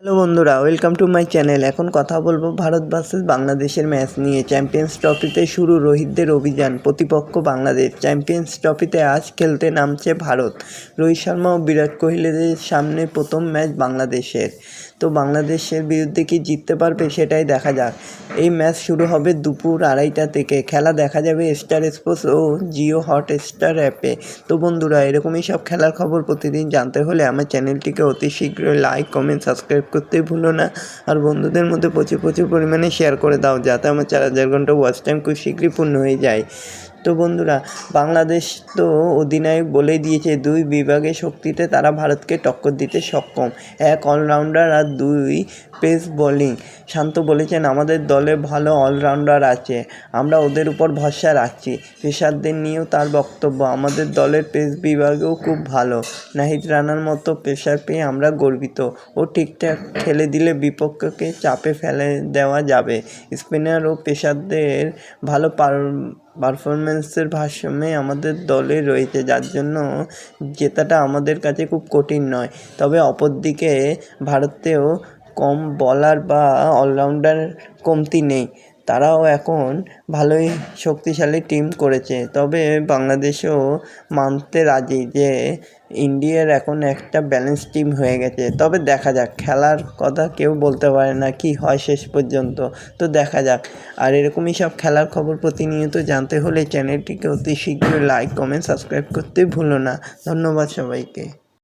Hello বন্ধুরা, welcome to my channel. এখন কথা বলবো ভারত ভার্সেস বাংলাদেশের ম্যাচ নিয়ে। চ্যাম্পিয়ন্স ট্রফিতে শুরু রোহিতদের অভিযান, প্রতিপক্ষ বাংলাদেশ। চ্যাম্পিয়ন্স ট্রফিতে আজ খেলতে নামছে ভারত। রোহিত শর্মা ও বিরাট কোহলির সামনে প্রথম ম্যাচ বাংলাদেশের। তো বাংলাদেশের বিরুদ্ধে কি জিততে পারবে সেটাই দেখা যাক। এই ম্যাচ শুরু হবে দুপুর 2:30 থেকে। খেলা দেখা যাবে স্টার স্পোর্টস ও জিও হটস্টার অ্যাপে। তো বন্ধুরা, এরকমই সব খেলার খবর প্রতিদিন জানতে হলে আমার চ্যানেলটিকে অতি শীঘ্রই লাইক, কমেন্ট, সাবস্ক্রাইব করতে ভুলো না। আর বন্ধুদের মধ্যে প্রচুর পরিমাণে শেয়ার করে দাও, যাতে আমার 4000 ঘন্টা ওয়াচ টাইম খুব শীঘ্রই পূর্ণ হয়ে যায়। তো বন্ধুরা, বাংলাদেশ তো অধিনায়ক বলেই দিয়েছে দুই বিভাগে শক্তিতে তারা ভারতকে টক্কর দিতে সক্ষম। এক অলরাউন্ডার আর দুই পেস বোলিং। শান্ত বলেছেন, আমাদের দলে ভালো অলরাউন্ডার আছে, আমরা ওদের উপর ভরসা রাখছি। পেসারদের নিয়েও তার বক্তব্য, আমাদের দলের পেস বিভাগেও খুব ভালো। নাহিদ রানার মতো পেসার পেয়ে আমরা গর্বিত। ও ঠিকঠাক খেলে দিলে বিপক্ষকে চাপে ফেলে দেওয়া যাবে। স্পিনার ও পেসারদের ভালো পারফরমেন্সের ভারসাম্যে আমাদের দলে রয়েছে, যার জন্য জেতাটা আমাদের কাছে খুব কঠিন নয়। তবে অপরদিকে ভারতেও কম বলার বা অলরাউন্ডার কমতি নেই, তারাও এখন ভালোই শক্তিশালী টিম করেছে। তবে বাংলাদেশও মানতে রাজি যে ইন্ডিয়ার এখন একটা ব্যালেন্স টিম হয়ে গেছে। তবে দেখা যাক, খেলার কথা কেউ বলতে পারে না কি হয় শেষ পর্যন্ত। তো দেখা যাক। আর এরকমই সব খেলার খবর প্রতিনিয়ত জানতে হলে চ্যানেলটিকে অতি শীঘ্রই লাইক, কমেন্ট, সাবস্ক্রাইব করতে ভুলো না। ধন্যবাদ সবাইকে।